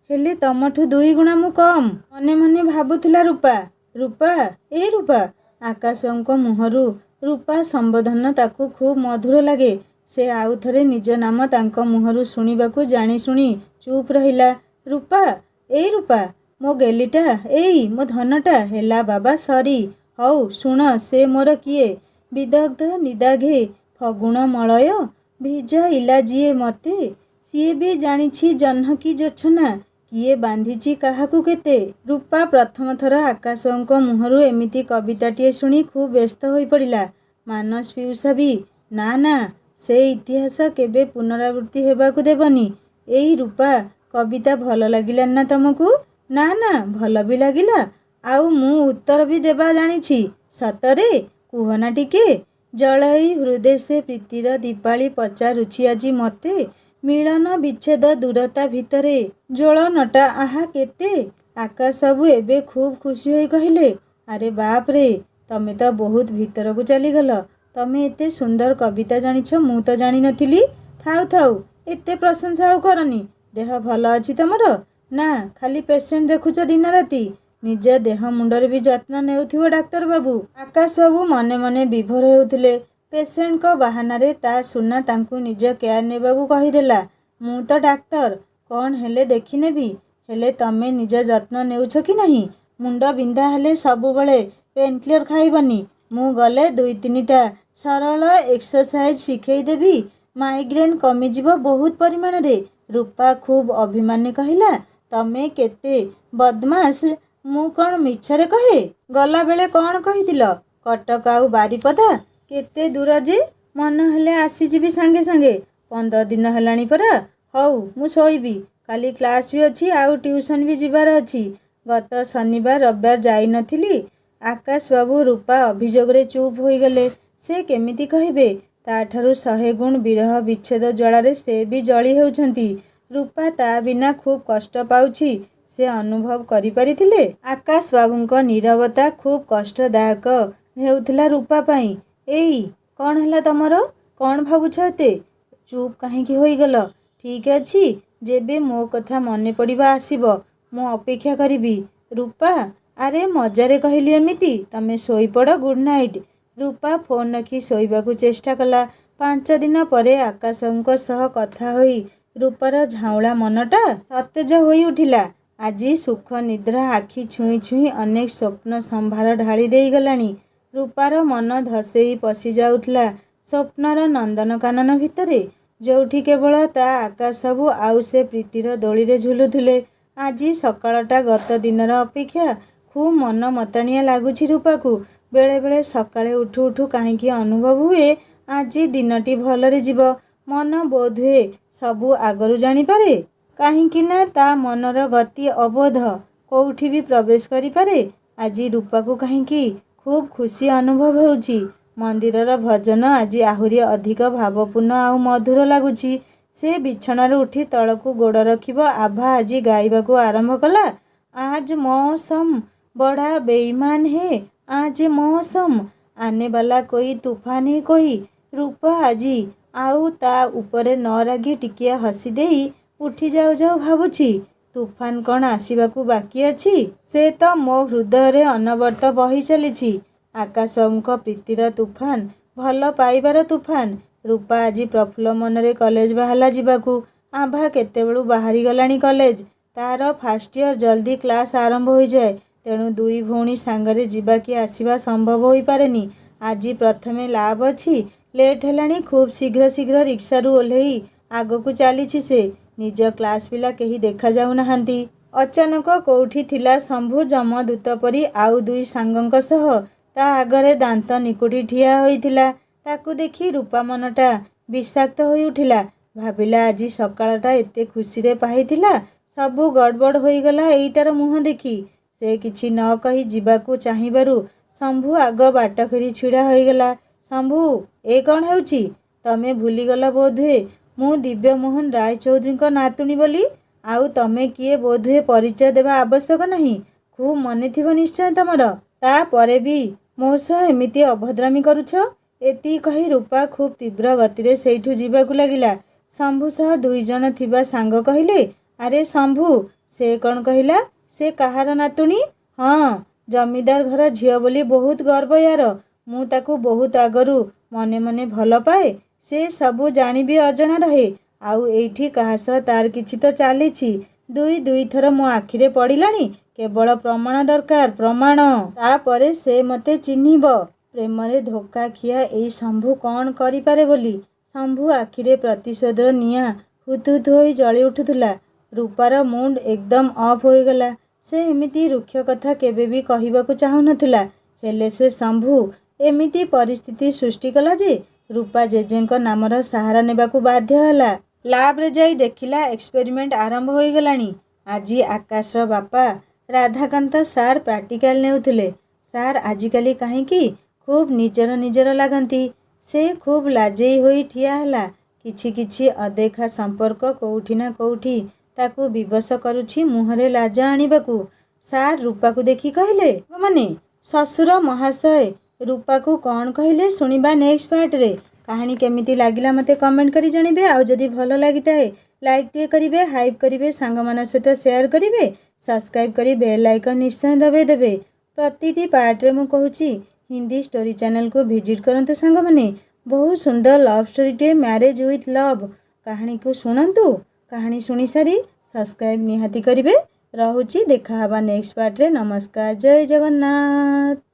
ହେଲେ ତମଠୁ 2 ଗୁଣା ମୁଁ କମ୍, ମନେ ମନେ ଭାବୁଥିଲା ରୂପା। ରୂପା, ଏଇ ରୂପା। ଆକାଶ ବାବୁଙ୍କ ମୁହଁରୁ ରୂପା ସମ୍ବୋଧନ ତାକୁ ଖୁବ୍ ମଧୁର ଲାଗେ। ସେ ଆଉ ଥରେ ନିଜ ନାମ ତାଙ୍କ ମୁହଁରୁ ଶୁଣିବାକୁ ଜାଣିଶୁଣି ଚୁପ୍ ରହିଲା। ରୂପା, ଏଇ ରୂପା, ମୋ ଗେଲିଟା, ଏଇ ମୋ ଧନଟା। ହେଲା ବାବା, ସରି। ହଉ ଶୁଣ, ସେ ମୋର କିଏ? ବିଦଗ୍ଧ ନିଦାଘେ ଫଗୁଣ ମଳୟ ଭିଜାଇଲା ଯିଏ ମତେ, ସିଏ ବି ଜାଣିଛି ଜହ୍ନ କି ଜୋଛନା, କିଏ ବାନ୍ଧିଛି କାହାକୁ କେତେ। ରୂପା ପ୍ରଥମ ଥର ଆକାଶ ବାବୁଙ୍କ ମୁହଁରୁ ଏମିତି କବିତାଟିଏ ଶୁଣି ଖୁବ୍ ବ୍ୟସ୍ତ ହୋଇପଡ଼ିଲା। ମାନସ ପିଉସା ବି, ନା ନା, ସେ ଇତିହାସ କେବେ ପୁନରାବୃତ୍ତି ହେବାକୁ ଦେବନି। ଏଇ ରୂପା, କବିତା ଭଲ ଲାଗିଲାନି ନା ତମକୁ? ନା ନା, ଭଲ ବି ଲାଗିଲା। ଆଉ ମୁଁ ଉତ୍ତର ବି ଦେବା ଜାଣିଛି। ସତରେ? କୁହନା ଟିକେ। ଜଳଇ ହୃଦେଶେ ପ୍ରୀତିର ଦୀପାଳି ପଚାରୁଛି ଆଜି ମତେ, ମିଳନ ବିଚ୍ଛେଦ ଦୂରତା ଭିତରେ ଜ୍ୱଳନଟା ଆହା କେତେ। ଆକାଶ ବାବୁ ଏବେ ଖୁବ୍ ଖୁସି ହୋଇ କହିଲେ, ଆରେ ବାପରେ, ତମେ ତ ବହୁତ ଭିତରକୁ ଚାଲିଗଲ। ତମେ ଏତେ ସୁନ୍ଦର କବିତା ଜାଣିଛ, ମୁଁ ତ ଜାଣିନଥିଲି। ଥାଉ ଥାଉ, ଏତେ ପ୍ରଶଂସା ଆଉ କରନି। ଦେହ ଭଲ ଅଛି ତମର? ନା ଖାଲି ପେସେଣ୍ଟ ଦେଖୁଛ ଦିନ ରାତି? ନିଜ ଦେହ ମୁଣ୍ଡରେ ବି ଯତ୍ନ ନେଉଥିବ ଡାକ୍ତର ବାବୁ। ଆକାଶ ବାବୁ ମନେ ମନେ ବିଭୋର ହେଉଥିଲେ। ପେସେଣ୍ଟଙ୍କ ବାହାନାରେ ତା ସୁନା ତାଙ୍କୁ ନିଜ କେୟାର ନେବାକୁ କହିଦେଲା। ମୁଁ ତ ଡାକ୍ତର, କ'ଣ ହେଲେ ଦେଖିନେବି। ହେଲେ ତମେ ନିଜ ଯତ୍ନ ନେଉଛ କି ନାହିଁ? ମୁଣ୍ଡ ବିନ୍ଧା ହେଲେ ସବୁବେଳେ ପେନକିଲର ଖାଇବନି। ମୁଁ ଗଲେ 2-3ଟା ସରଳ ଏକ୍ସରସାଇଜ ଶିଖେଇଦେବି। ମାଇଗ୍ରେନ୍ କମିଯିବ ବହୁତ ପରିମାଣରେ। ରୂପା ଖୁବ୍ ଅଭିମାନରେ କହିଲା, ତମେ କେତେ ବଦମାସ। ମୁଁ କ'ଣ ମିଛରେ କହେ? ଗଲାବେଳେ କ'ଣ କହିଥିଲ? କଟକ ଆଉ ବାରିପଦା କେତେ ଦୂର ଯେ? ମନ ହେଲେ ଆସିଯିବି ସାଙ୍ଗେ ସାଙ୍ଗେ। 15 ଦିନ ହେଲାଣି ପରା। ହଉ, ମୁଁ ଶୋଇବି। କାଲି କ୍ଲାସ୍ ବି ଅଛି, ଆଉ ଟ୍ୟୁସନ୍ ବି ଯିବାର ଅଛି। ଗତ ଶନିବାର ରବିବାର ଯାଇନଥିଲି। ଆକାଶ ବାବୁ ରୂପା ଅଭିଯୋଗରେ ଚୁପ୍ ହୋଇଗଲେ। ସେ କେମିତି କହିବେ? ତାଠାରୁ 100 ଗୁଣ ବିରହ ବିଚ୍ଛେଦ ଜ୍ୱାଳାରେ ସେ ବି ଜଳି ହେଉଛନ୍ତି। ରୂପା ତା ବିନା ଖୁବ୍ କଷ୍ଟ ପାଉଛି ସେ ଅନୁଭବ କରିପାରିଥିଲେ। ଆକାଶ ବାବୁଙ୍କ ନୀରବତା ଖୁବ୍ କଷ୍ଟଦାୟକ ହେଉଥିଲା ରୂପା ପାଇଁ। ଏଇ କ'ଣ ହେଲା ତମର? କ'ଣ ଭାବୁଛ ଏତେ? ଚୁପ୍ କାହିଁକି ହୋଇଗଲ? ଠିକ୍ ଅଛି, ଯେବେ ମୋ କଥା ମନେ ପଡ଼ିବ ଆସିବ। ମୁଁ ଅପେକ୍ଷା କରିବି। ରୂପା, ଆରେ ମଜାରେ କହିଲି ଏମିତି। ତମେ ଶୋଇପଡ଼, ଗୁଡ୍ ନାଇଟ୍। ରୂପା ଫୋନ୍ ରଖି ଶୋଇବାକୁ ଚେଷ୍ଟା କଲା। 5 ଦିନ ପରେ ଆକାଶଙ୍କ ସହ କଥା ହୋଇ ରୂପାର ଝାଉଁଳା ମନଟା ସତେଜ ହୋଇ ଉଠିଲା। ଆଜି ସୁଖ ନିଦ୍ରା ଆଖି ଛୁଇଁ ଛୁଇଁ ଅନେକ ସ୍ୱପ୍ନ ସମ୍ଭାର ଢାଳି ଦେଇଗଲାଣି। ରୂପାର ମନ ଧସେଇ ପଶି ଯାଉଥିଲା ସ୍ୱପ୍ନର ନନ୍ଦନକାନନ ଭିତରେ, ଯୋଉଠି କେବଳ ତା ଆକାଶ ସବୁ ଆଉ ସେ ପ୍ରୀତିର ଦୋଳିରେ ଝୁଲୁଥିଲେ। ଆଜି ସକାଳଟା ଗତ ଦିନର ଅପେକ୍ଷା ଖୁବ୍ ମନ ମତାଣିଆ ଲାଗୁଛି ରୂପାକୁ। ବେଳେବେଳେ ସକାଳେ ଉଠୁ ଉଠୁ କାହିଁକି ଅନୁଭବ ହୁଏ ଆଜି ଦିନଟି ଭଲରେ ଯିବ। ମନ ବୋଧହୁଏ ସବୁ ଆଗରୁ ଜାଣିପାରେ। କାହିଁକି ନା ତା ମନର ଗତି ଅବୋଧ କୋଉଠି ବି ପ୍ରବେଶ କରିପାରେ। ଆଜି ରୂପାକୁ କାହିଁକି ଖୁବ୍ ଖୁସି ଅନୁଭବ ହେଉଛି। ମନ୍ଦିରର ଭଜନ ଆଜି ଆହୁରି ଅଧିକ ଭାବପୂର୍ଣ୍ଣ ଆଉ ମଧୁର ଲାଗୁଛି। ସେ ବିଛଣାରୁ ଉଠି ତଳକୁ ଗୋଡ଼ ରଖିବ ଆଭା ଆଜି ଗାଇବାକୁ ଆରମ୍ଭ କଲା। ଆଜ ମୌସମ ବଡ଼ା ବେଇମାନ ହେ, ଆଜ ମୌସମ ଆନେ ବାଲା କୋଇ ତୁଫାନ ହେ କୋଇ। ରୂପା ଆଜି ଆଉ ତା ଉପରେ ନ ରାଗି ଟିକିଏ ହସି ଦେଇ ଉଠି ଯାଉ ଯାଉ ଭାବୁଛି, ତୁଫାନ କ'ଣ ଆସିବାକୁ ବାକି ଅଛି? ସେ ତ ମୋ ହୃଦୟରେ ଅନବରତ ବହି ଚାଲିଛି। ଆକାଶବାବୁଙ୍କ ପ୍ରୀତିର ତୁଫାନ, ଭଲ ପାଇବାର ତୁଫାନ। ରୂପା ଆଜି ପ୍ରଫୁଲ୍ଲ ମନରେ କଲେଜ ବାହାରିଲା ଯିବାକୁ। ଆଭା କେତେବେଳୁ ବାହାରି ଗଲାଣି କଲେଜ। ତାର ଫାଷ୍ଟ ଇୟର, ଜଲ୍ଦି କ୍ଲାସ୍ ଆରମ୍ଭ ହୋଇଯାଏ। ତେଣୁ ଦୁଇ ଭଉଣୀ ସାଙ୍ଗରେ ଯିବା କି ଆସିବା ସମ୍ଭବ ହୋଇପାରେନି। ଆଜି ପ୍ରଥମେ ଲାବ୍ ଅଛି। ଲେଟ୍ ହେଲାଣି। ଖୁବ୍ ଶୀଘ୍ର ଶୀଘ୍ର ରିକ୍ସାରୁ ଓହ୍ଲେଇ ଆଗକୁ ଚାଲିଛି ସେ। ନିଜ କ୍ଲାସ୍ ପିଲା କେହି ଦେଖାଯାଉ ନାହାନ୍ତି। ଅଚାନକ କୋଉଠି ଥିଲା ଶମ୍ଭୁ ଯମଦୂତ ପରି ଆଉ ଦୁଇ ସାଙ୍ଗଙ୍କ ସହ ତା ଆଗରେ ଦାନ୍ତ ନିକୁଟି ଠିଆ ହୋଇଥିଲା। ତାକୁ ଦେଖି ରୂପା ମନଟା ବିଷାକ୍ତ ହୋଇ ଉଠିଲା। ଭାବିଲା ଆଜି ସକାଳଟା ଏତେ ଖୁସିରେ ପାହିଥିଲା, ସବୁ ଗଡ଼ବଡ଼ ହୋଇଗଲା ଏଇଟାର ମୁହଁ ଦେଖି। ସେ କିଛି ନ କହି ଯିବାକୁ ଚାହିଁବାରୁ ଶମ୍ଭୁ ଆଗ ବାଟ ଘେରି ଛିଡ଼ା ହୋଇଗଲା। ଶମ୍ଭୁ, ଏ କ'ଣ ହେଉଛି? ତମେ ଭୁଲିଗଲ ବୋଧହୁଏ ମୁଁ ଦିବ୍ୟମୋହନ ରାୟଚୌଧୁରୀଙ୍କ ନାତୁଣୀ ବୋଲି। ଆଉ ତମେ କିଏ ବୋଧହୁଏ ପରିଚୟ ଦେବା ଆବଶ୍ୟକ ନାହିଁ। ଖୁବ୍ ମନେଥିବ ନିଶ୍ଚୟ ତମର। ତାପରେ ବି ମୋ ସହ ଏମିତି ଅଭଦ୍ରାମି କରୁଛ। ଏତିକି କହି ରୂପା ଖୁବ୍ ତୀବ୍ର ଗତିରେ ସେଇଠୁ ଯିବାକୁ ଲାଗିଲା। ଶମ୍ଭୁ ସହ ଦୁଇ ଜଣ ଥିବା ସାଙ୍ଗ କହିଲେ, ଆରେ ଶମ୍ଭୁ, ସେ କ'ଣ କହିଲା? ସେ କାହାର ନାତୁଣୀ? ହଁ, ଜମିଦାର ଘର ଝିଅ ବୋଲି ବହୁତ ଗର୍ବ ୟାର। ମୁଁ ତାକୁ ବହୁତ ଆଗରୁ ମନେ ମନେ ଭଲ ପାଏ। ସେ ସବୁ ଜାଣି ବି ଅଜଣା ରହେ। ଆଉ ଏଇଠି କାହା ସହ ତାର କିଛି ତ ଚାଲିଛି। ଦୁଇ ଥର ମୋ ଆଖିରେ ପଡ଼ିଲାଣି। କେବଳ ପ୍ରମାଣ ଦରକାର, ପ୍ରମାଣ। ତାପରେ ସେ ମୋତେ ଚିହ୍ନିବ। ପ୍ରେମରେ ଧୋକା ଖିଆ ଏଇ ଶମ୍ଭୁ କ'ଣ କରିପାରେ ବୋଲି। ଶମ୍ଭୁ ଆଖିରେ ପ୍ରତିଶୋଧର ନିଆଁ ହୁତୁ ହୁତୁ ହୋଇ ଜଳି ଉଠୁଥିଲା। ରୂପାର ମୁଣ୍ଡ ଏକଦମ ଅଫ୍ ହୋଇଗଲା। ସେ ଏମିତି ରୁକ୍ଷ କଥା କେବେ ବି କହିବାକୁ ଚାହୁଁନଥିଲା। ହେଲେ ସେ ଶମ୍ଭୁ ଏମିତି ପରିସ୍ଥିତି ସୃଷ୍ଟି କଲା ଯେ ରୂପା ଜେଜେଙ୍କ ନାମର ସାହାରା ନେବାକୁ ବାଧ୍ୟ ହେଲା। ଲାବ୍ରେ ଯାଇ ଦେଖିଲା ଏକ୍ସପେରିମେଣ୍ଟ ଆରମ୍ଭ ହୋଇଗଲାଣି। ଆଜି ଆକାଶର ବାପା ରାଧାକାନ୍ତ ସାର୍ ପ୍ରାକ୍ଟିକାଲ ନେଉଥିଲେ। ସାର୍ ଆଜିକାଲି କାହିଁକି ଖୁବ୍ ନିଜର ନିଜର ଲାଗନ୍ତି। ସେ ଖୁବ୍ ଲାଜେଇ ହୋଇ ଠିଆ ହେଲା। କିଛି କିଛି ଅଦେଖା ସମ୍ପର୍କ କୋଉଠି ନା କୋଉଠି ତାକୁ ବିବଶ କରୁଛି ମୁହଁରେ ଲାଜ ଆଣିବାକୁ। ସାର୍ ରୂପାକୁ ଦେଖି କହିଲେ, ମାନେ ଶ୍ୱଶୁର ମହାଶୟ ରୂପାକୁ କ'ଣ କହିଲେ ଶୁଣିବା ନେକ୍ସଟ ପାର୍ଟରେ। କାହାଣୀ କେମିତି ଲାଗିଲା ମୋତେ କମେଣ୍ଟ କରି ଜଣାଇବେ। ଆଉ ଯଦି ଭଲ ଲାଗିଥାଏ ଲାଇକ୍ଟିଏ କରିବେ, ହାଇପ୍ କରିବେ, ସାଙ୍ଗମାନଙ୍କ ସହିତ ସେୟାର କରିବେ, ସବସ୍କ୍ରାଇବ୍ କରି ବେଲ୍ ଆଇକନ୍ ନିଶ୍ଚୟ ଦବାଇ ଦେବେ। ପ୍ରତିଟି ପାର୍ଟରେ ମୁଁ କହୁଛି ହିନ୍ଦୀ ଷ୍ଟୋରି ଚ୍ୟାନେଲକୁ ଭିଜିଟ୍ କରନ୍ତୁ ସାଙ୍ଗମାନେ। ବହୁତ ସୁନ୍ଦର ଲଭ୍ ଷ୍ଟୋରିଟିଏ, ମ୍ୟାରେଜ୍ ୱିଥ୍ ଲଭ୍। କାହାଣୀକୁ ଶୁଣନ୍ତୁ। କାହାଣୀ ଶୁଣିସାରି ସବସ୍କ୍ରାଇବ୍ ନିହାତି କରିବେ। ରହୁଛି, ଦେଖା ହେବା ନେକ୍ସଟ ପାର୍ଟରେ। ନମସ୍କାର, ଜୟ ଜଗନ୍ନାଥ।